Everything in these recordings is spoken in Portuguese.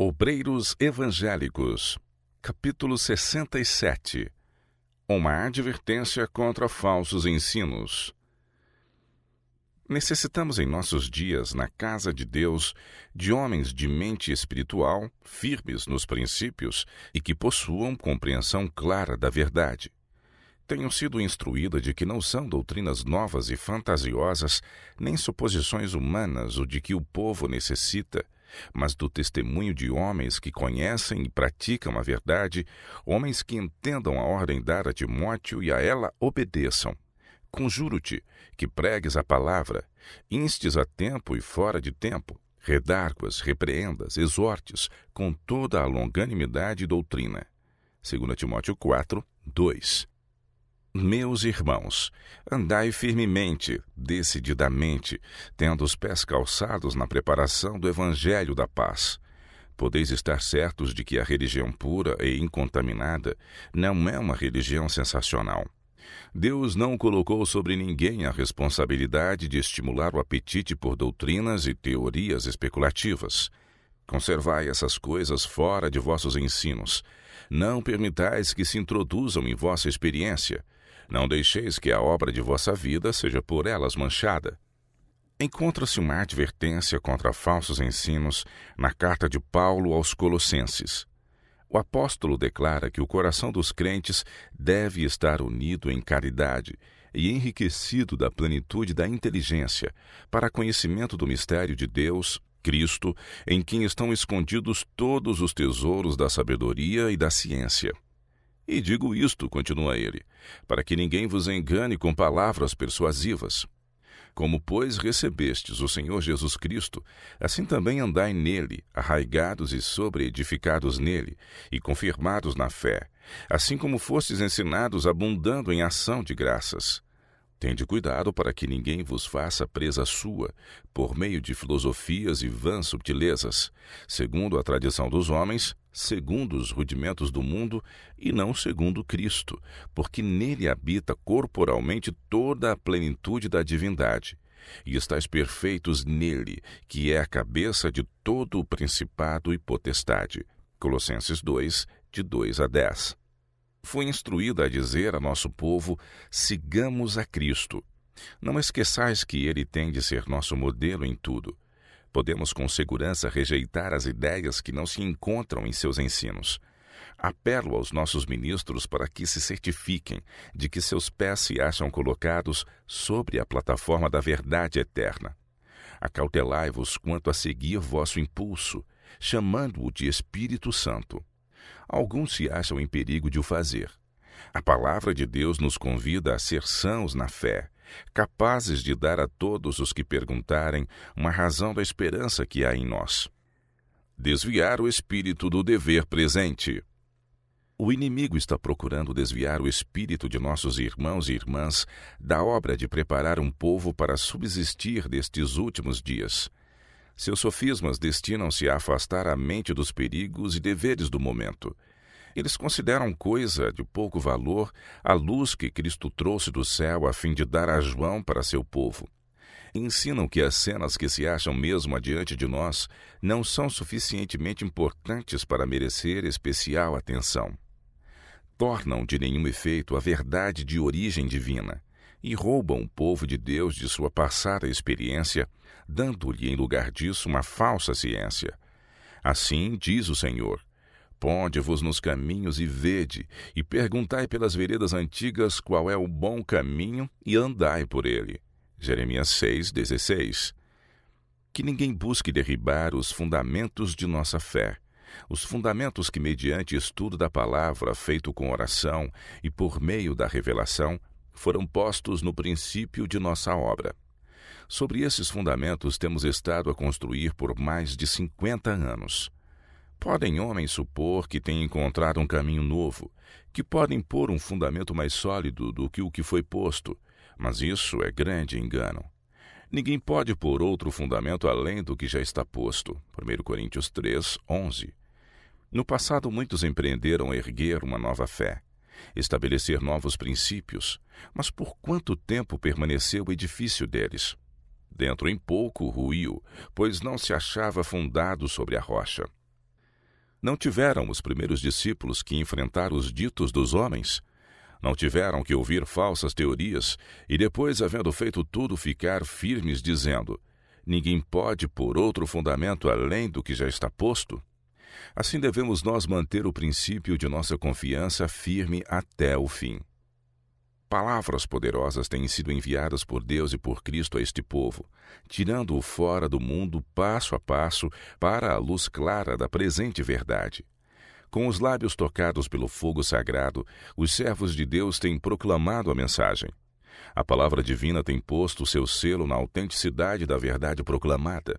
Obreiros Evangélicos, capítulo 67. Uma advertência contra falsos ensinos. Necessitamos em nossos dias, na casa de Deus, de homens de mente espiritual, firmes nos princípios e que possuam compreensão clara da verdade. Tenho sido instruída de que não são doutrinas novas e fantasiosas, nem suposições humanas o de que o povo necessita, mas do testemunho de homens que conhecem e praticam a verdade, homens que entendam a ordem dada a Timóteo e a ela obedeçam. Conjuro-te que pregues a palavra, instes a tempo e fora de tempo, redarguas, repreendas, exortes, com toda a longanimidade e doutrina. 2 Timóteo 4, 2. Meus irmãos, andai firmemente, decididamente, tendo os pés calçados na preparação do Evangelho da paz. Podeis estar certos de que a religião pura e incontaminada não é uma religião sensacional. Deus não colocou sobre ninguém a responsabilidade de estimular o apetite por doutrinas e teorias especulativas. Conservai essas coisas fora de vossos ensinos. Não permitais que se introduzam em vossa experiência. Não deixeis que a obra de vossa vida seja por elas manchada. Encontra-se uma advertência contra falsos ensinos na carta de Paulo aos Colossenses. O apóstolo declara que o coração dos crentes deve estar unido em caridade e enriquecido da plenitude da inteligência, para conhecimento do mistério de Deus, Cristo, em quem estão escondidos todos os tesouros da sabedoria e da ciência. E digo isto, continua ele, para que ninguém vos engane com palavras persuasivas. Como, pois, recebestes o Senhor Jesus Cristo, assim também andai nele, arraigados e sobreedificados nele, e confirmados na fé, assim como fostes ensinados, abundando em ação de graças. Tende cuidado para que ninguém vos faça presa sua, por meio de filosofias e vãs subtilezas, segundo a tradição dos homens, segundo os rudimentos do mundo, e não segundo Cristo, porque nele habita corporalmente toda a plenitude da divindade. E estáis perfeitos nele, que é a cabeça de todo o principado e potestade. Colossenses 2, de 2 a 10. Fui instruída a dizer a nosso povo: sigamos a Cristo. Não esqueçais que ele tem de ser nosso modelo em tudo. Podemos com segurança rejeitar as ideias que não se encontram em seus ensinos. Apelo aos nossos ministros para que se certifiquem de que seus pés se acham colocados sobre a plataforma da verdade eterna. Acautelai-vos quanto a seguir vosso impulso, chamando-o de Espírito Santo. Alguns se acham em perigo de o fazer. A palavra de Deus nos convida a ser sãos na fé, capazes de dar a todos os que perguntarem uma razão da esperança que há em nós. Desviar o espírito do dever presente. O inimigo está procurando desviar o espírito de nossos irmãos e irmãs da obra de preparar um povo para subsistir destes últimos dias. Seus sofismas destinam-se a afastar a mente dos perigos e deveres do momento. Eles consideram coisa de pouco valor a luz que Cristo trouxe do céu a fim de dar a João para seu povo. Ensinam que as cenas que se acham mesmo adiante de nós não são suficientemente importantes para merecer especial atenção. Tornam de nenhum efeito a verdade de origem divina e roubam o povo de Deus de sua passada experiência, dando-lhe em lugar disso uma falsa ciência. Assim diz o Senhor: ponde-vos nos caminhos e vede, e perguntai pelas veredas antigas qual é o bom caminho, e andai por ele. Jeremias 6,16. Que ninguém busque derribar os fundamentos de nossa fé, os fundamentos que, mediante estudo da palavra feito com oração e por meio da revelação, foram postos no princípio de nossa obra. Sobre esses fundamentos temos estado a construir por mais de 50 anos. Podem homens supor que têm encontrado um caminho novo, que podem pôr um fundamento mais sólido do que o que foi posto, mas isso é grande engano. Ninguém pode pôr outro fundamento além do que já está posto. 1 Coríntios 3, 11. No passado, muitos empreenderam erguer uma nova fé, estabelecer novos princípios, mas por quanto tempo permaneceu o edifício deles? Dentro em pouco ruiu, pois não se achava fundado sobre a rocha. Não tiveram os primeiros discípulos que enfrentar os ditos dos homens? Não tiveram que ouvir falsas teorias e depois, havendo feito tudo, ficar firmes, dizendo: ninguém pode pôr outro fundamento além do que já está posto? Assim devemos nós manter o princípio de nossa confiança firme até o fim. Palavras poderosas têm sido enviadas por Deus e por Cristo a este povo, tirando-o fora do mundo passo a passo para a luz clara da presente verdade. Com os lábios tocados pelo fogo sagrado, os servos de Deus têm proclamado a mensagem. A palavra divina tem posto o seu selo na autenticidade da verdade proclamada.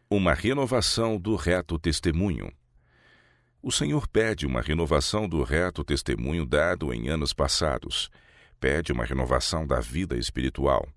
Uma renovação do reto testemunho. O Senhor pede uma renovação do reto testemunho dado em anos passados. Pede uma renovação da vida espiritual.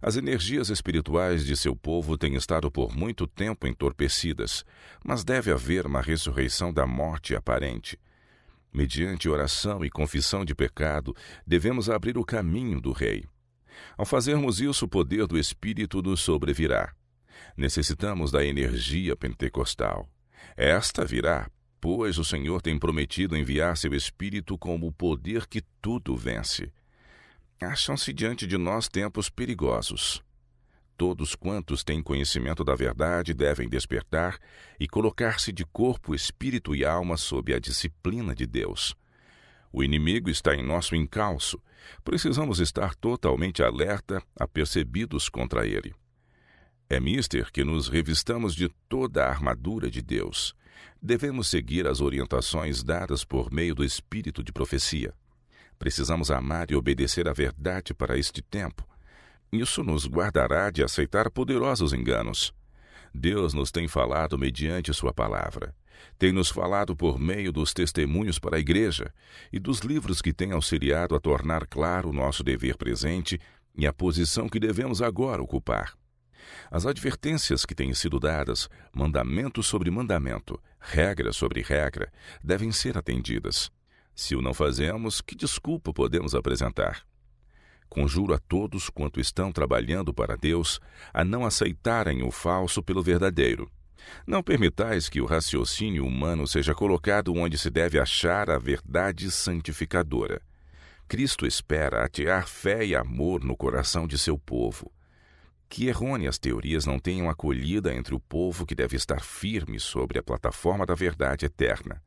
As energias espirituais de seu povo têm estado por muito tempo entorpecidas, mas deve haver uma ressurreição da morte aparente. Mediante oração e confissão de pecado, devemos abrir o caminho do Rei. Ao fazermos isso, o poder do Espírito nos sobrevirá. Necessitamos da energia pentecostal. Esta virá, pois o Senhor tem prometido enviar seu Espírito como o poder que tudo vence. Acham-se diante de nós tempos perigosos. Todos quantos têm conhecimento da verdade devem despertar e colocar-se de corpo, espírito e alma sob a disciplina de Deus. O inimigo está em nosso encalço. Precisamos estar totalmente alerta, apercebidos contra ele. É mister que nos revistamos de toda a armadura de Deus. Devemos seguir as orientações dadas por meio do espírito de profecia. Precisamos amar e obedecer à verdade para este tempo. Isso nos guardará de aceitar poderosos enganos. Deus nos tem falado mediante sua palavra. Tem nos falado por meio dos testemunhos para a igreja e dos livros que têm auxiliado a tornar claro o nosso dever presente e a posição que devemos agora ocupar. As advertências que têm sido dadas, mandamento sobre mandamento, regra sobre regra, devem ser atendidas. Se o não fazemos, que desculpa podemos apresentar? Conjuro a todos quanto estão trabalhando para Deus a não aceitarem o falso pelo verdadeiro. Não permitais que o raciocínio humano seja colocado onde se deve achar a verdade santificadora. Cristo espera atear fé e amor no coração de seu povo. Que errôneas teorias não tenham acolhida entre o povo que deve estar firme sobre a plataforma da verdade eterna.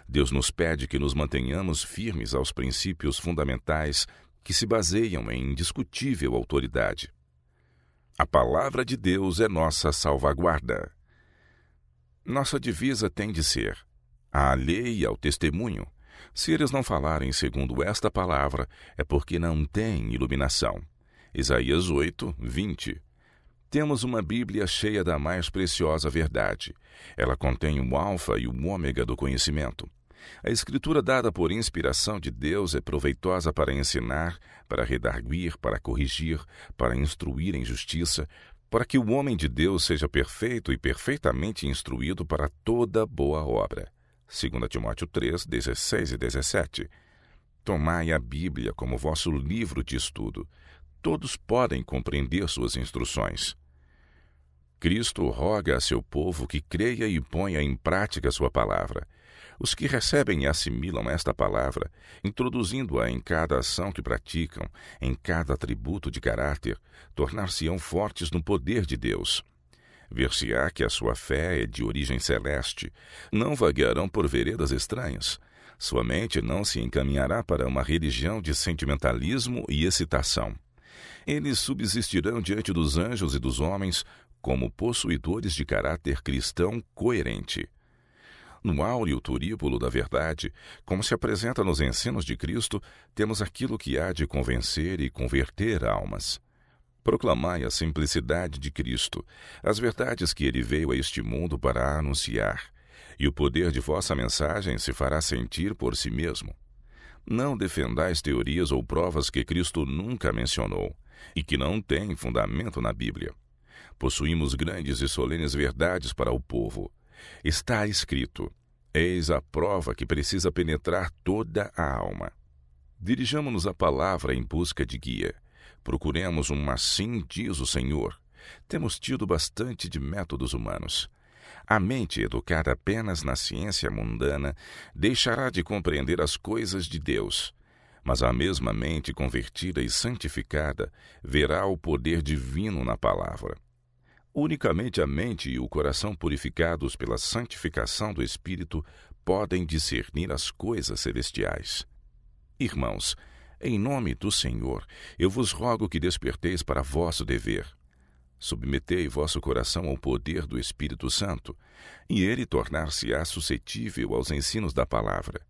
Deus nos pede que nos mantenhamos firmes aos princípios fundamentais que se baseiam em indiscutível autoridade. A palavra de Deus é nossa salvaguarda. Nossa divisa tem de ser à lei e ao testemunho. Se eles não falarem segundo esta palavra, é porque não têm iluminação. Isaías 8, 20. Temos uma Bíblia cheia da mais preciosa verdade. Ela contém o alfa e o ômega do conhecimento. A Escritura dada por inspiração de Deus é proveitosa para ensinar, para redarguir, para corrigir, para instruir em justiça, para que o homem de Deus seja perfeito e perfeitamente instruído para toda boa obra. 2 Timóteo 3, 16 e 17. Tomai a Bíblia como vosso livro de estudo. Todos podem compreender suas instruções. Cristo roga a seu povo que creia e ponha em prática sua palavra. Os que recebem e assimilam esta palavra, introduzindo-a em cada ação que praticam, em cada atributo de caráter, tornar-se-ão fortes no poder de Deus. Ver-se-á que a sua fé é de origem celeste. Não vaguearão por veredas estranhas. Sua mente não se encaminhará para uma religião de sentimentalismo e excitação. Eles subsistirão diante dos anjos e dos homens como possuidores de caráter cristão coerente. No áureo turíbulo da verdade, como se apresenta nos ensinos de Cristo, temos aquilo que há de convencer e converter almas. Proclamai a simplicidade de Cristo, as verdades que ele veio a este mundo para anunciar, e o poder de vossa mensagem se fará sentir por si mesmo. Não defendais teorias ou provas que Cristo nunca mencionou e que não têm fundamento na Bíblia. Possuímos grandes e solenes verdades para o povo. Está escrito: eis a prova que precisa penetrar toda a alma. Dirijamo-nos à palavra em busca de guia. Procuremos um assim diz o Senhor. Temos tido bastante de métodos humanos. A mente educada apenas na ciência mundana deixará de compreender as coisas de Deus, mas a mesma mente convertida e santificada verá o poder divino na palavra. Unicamente a mente e o coração purificados pela santificação do Espírito podem discernir as coisas celestiais. Irmãos, em nome do Senhor, eu vos rogo que desperteis para vosso dever. Submetei vosso coração ao poder do Espírito Santo, e ele tornar-se-á suscetível aos ensinos da palavra.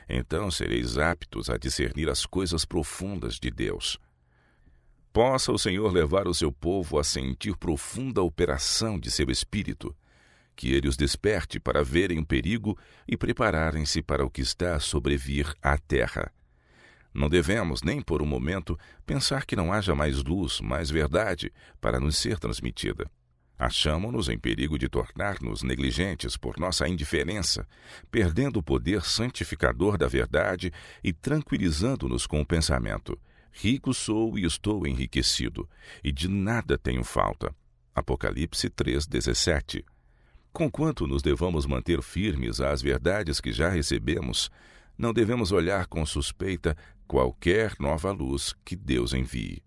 Então sereis aptos a discernir as coisas profundas de Deus. Possa o Senhor levar o seu povo a sentir profunda operação de seu Espírito, que ele os desperte para verem o perigo e prepararem-se para o que está a sobrevir à terra. Não devemos, nem por um momento, pensar que não haja mais luz, mais verdade, para nos ser transmitida. Achamo-nos em perigo de tornar-nos negligentes por nossa indiferença, perdendo o poder santificador da verdade e tranquilizando-nos com o pensamento: rico sou e estou enriquecido, e de nada tenho falta. Apocalipse 3:17. Conquanto nos devamos manter firmes às verdades que já recebemos, não devemos olhar com suspeita qualquer nova luz que Deus envie.